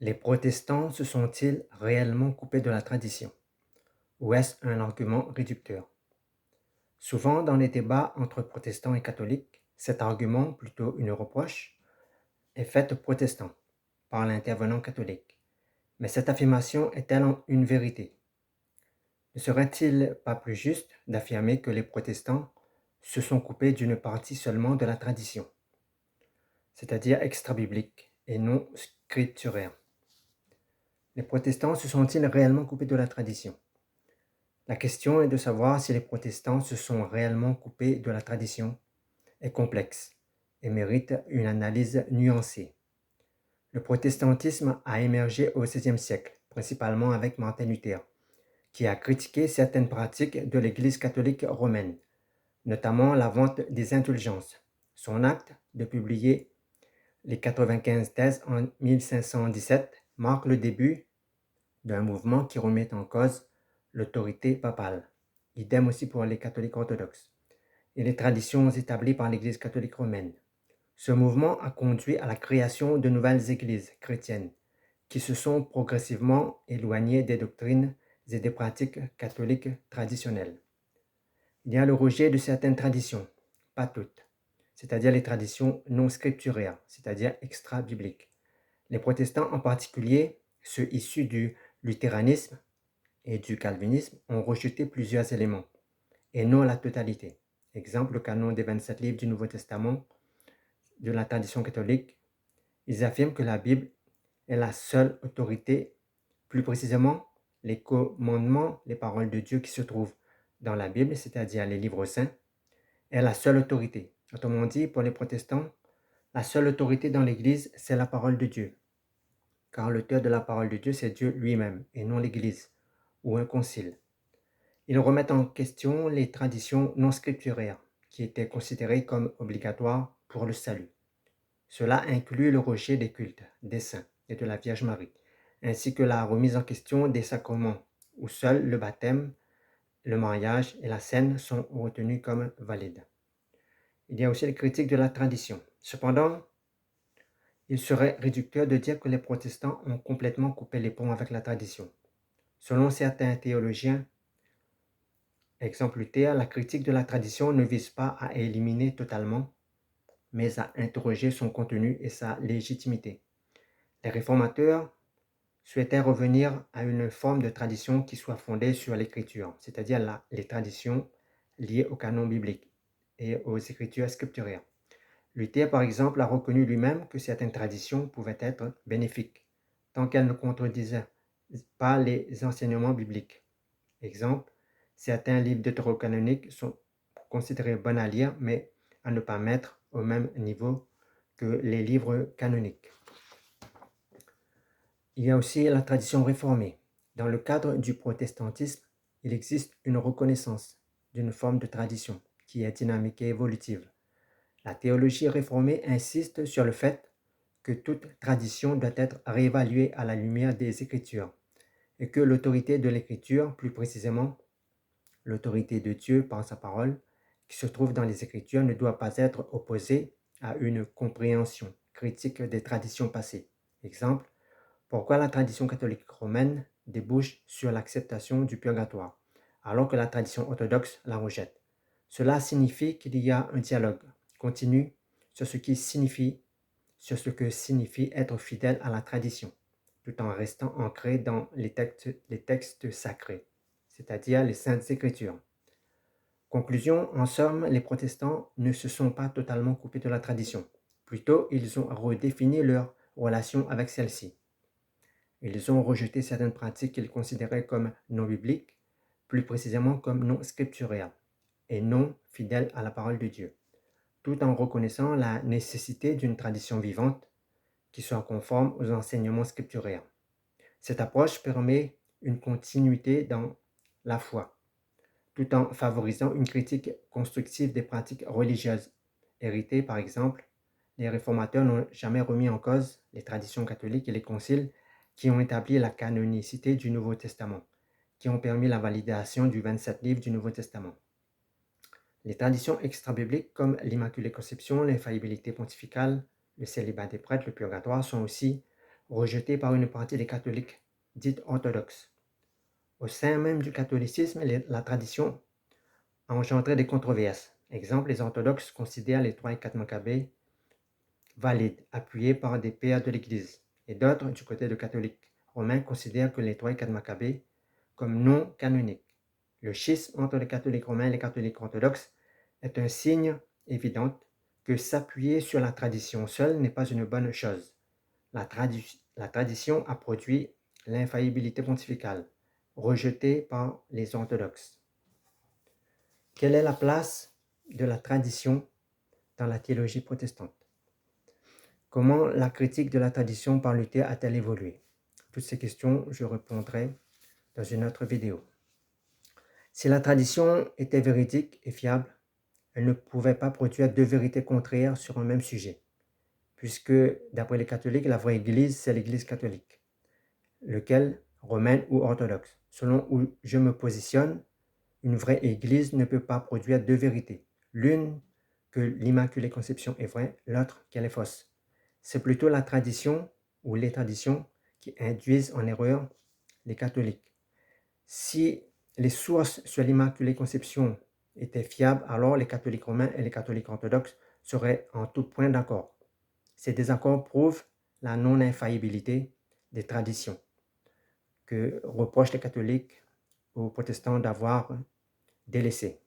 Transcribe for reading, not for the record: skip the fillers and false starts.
Les protestants se sont-ils réellement coupés de la tradition? Ou est-ce un argument réducteur? Souvent, dans les débats entre protestants et catholiques, cet argument, plutôt une reproche, est fait aux protestants par l'intervenant catholique. Mais cette affirmation est-elle une vérité? Ne serait-il pas plus juste d'affirmer que les protestants se sont coupés d'une partie seulement de la tradition, c'est-à-dire extra-biblique et non scripturaire? Les protestants se sont-ils réellement coupés de la tradition? La question est de savoir si les protestants se sont réellement coupés de la tradition est complexe et mérite une analyse nuancée. Le protestantisme a émergé au XVIe siècle, principalement avec Martin Luther, qui a critiqué certaines pratiques de l'Église catholique romaine, notamment la vente des indulgences. Son acte de publier les 95 thèses en 1517 marque le début d'un mouvement qui remet en cause l'autorité papale. Idem aussi pour les catholiques orthodoxes et les traditions établies par l'Église catholique romaine. Ce mouvement a conduit à la création de nouvelles églises chrétiennes qui se sont progressivement éloignées des doctrines et des pratiques catholiques traditionnelles. Il y a le rejet de certaines traditions, pas toutes, c'est-à-dire les traditions non scripturaires, c'est-à-dire extra-bibliques. Les protestants en particulier, ceux issus du luthéranisme et du calvinisme, ont rejeté plusieurs éléments, et non la totalité. Exemple, le canon des 27 livres du Nouveau Testament de la tradition catholique. Ils affirment que la Bible est la seule autorité, plus précisément les commandements, les paroles de Dieu qui se trouvent dans la Bible, c'est-à-dire les livres saints, est la seule autorité. Autrement dit, pour les protestants, la seule autorité dans l'Église, c'est la parole de Dieu. Car l'auteur de la parole de Dieu, c'est Dieu lui-même, et non l'Église ou un concile. Ils remettent en question les traditions non scripturaires, qui étaient considérées comme obligatoires pour le salut. Cela inclut le rejet des cultes, des saints et de la Vierge Marie, ainsi que la remise en question des sacrements, où seuls le baptême, le mariage et la scène sont retenus comme valides. Il y a aussi les critiques de la tradition. Cependant, il serait réducteur de dire que les protestants ont complètement coupé les ponts avec la tradition. Selon certains théologiens, exemple Luther, la critique de la tradition ne vise pas à éliminer totalement, mais à interroger son contenu et sa légitimité. Les réformateurs souhaitaient revenir à une forme de tradition qui soit fondée sur l'écriture, c'est-à-dire les traditions liées au canon biblique et aux écritures scripturaires. Luther, par exemple, a reconnu lui-même que certaines traditions pouvaient être bénéfiques, tant qu'elles ne contredisaient pas les enseignements bibliques. Exemple, certains livres deutérocanoniques sont considérés bons à lire, mais à ne pas mettre au même niveau que les livres canoniques. Il y a aussi la tradition réformée. Dans le cadre du protestantisme, il existe une reconnaissance d'une forme de tradition qui est dynamique et évolutive. La théologie réformée insiste sur le fait que toute tradition doit être réévaluée à la lumière des Écritures et que l'autorité de l'Écriture, plus précisément l'autorité de Dieu par sa parole, qui se trouve dans les Écritures, ne doit pas être opposée à une compréhension critique des traditions passées. Exemple, pourquoi la tradition catholique romaine débouche sur l'acceptation du purgatoire, alors que la tradition orthodoxe la rejette? Cela signifie qu'il y a un dialogue continu sur ce que signifie être fidèle à la tradition, tout en restant ancré dans les textes sacrés, c'est-à-dire les Saintes Écritures. Conclusion, en somme, les protestants ne se sont pas totalement coupés de la tradition. Plutôt, ils ont redéfini leur relation avec celle-ci. Ils ont rejeté certaines pratiques qu'ils considéraient comme non bibliques, plus précisément comme non scripturaires, et non fidèles à la parole de Dieu, tout en reconnaissant la nécessité d'une tradition vivante qui soit conforme aux enseignements scripturaires. Cette approche permet une continuité dans la foi, tout en favorisant une critique constructive des pratiques religieuses héritées. Par exemple, les réformateurs n'ont jamais remis en cause les traditions catholiques et les conciles qui ont établi la canonicité du Nouveau Testament, qui ont permis la validation du 27 livres du Nouveau Testament. Les traditions extra-bibliques comme l'Immaculée Conception, l'infaillibilité pontificale, le célibat des prêtres, le purgatoire sont aussi rejeté par une partie des catholiques dites orthodoxes. Au sein même du catholicisme, la tradition a engendré des controverses. Exemple, les orthodoxes considèrent les 3 et 4 Maccabées valides, appuyés par des pères de l'Église, et d'autres, du côté de catholiques romains, considèrent que les 3 et 4 Maccabées comme non canoniques. Le schisme entre les catholiques romains et les catholiques orthodoxes est un signe évident que s'appuyer sur la tradition seule n'est pas une bonne chose. La tradition a produit l'infaillibilité pontificale, rejetée par les orthodoxes. Quelle est la place de la tradition dans la théologie protestante? Comment la critique de la tradition par Luther a-t-elle évolué? Toutes ces questions, je répondrai dans une autre vidéo. Si la tradition était véridique et fiable, elle ne pouvait pas produire deux vérités contraires sur un même sujet, puisque, d'après les catholiques, la vraie Église, c'est l'Église catholique, lequel, romaine ou orthodoxe. Selon où je me positionne, une vraie Église ne peut pas produire deux vérités. L'une, que l'Immaculée Conception est vraie, l'autre, qu'elle est fausse. C'est plutôt la tradition ou les traditions qui induisent en erreur les catholiques. Si les sources sur l'Immaculée Conception étaient fiables, alors les catholiques romains et les catholiques orthodoxes seraient en tout point d'accord. Ces désaccords prouvent la non-infaillibilité des traditions que reprochent les catholiques aux protestants d'avoir délaissées.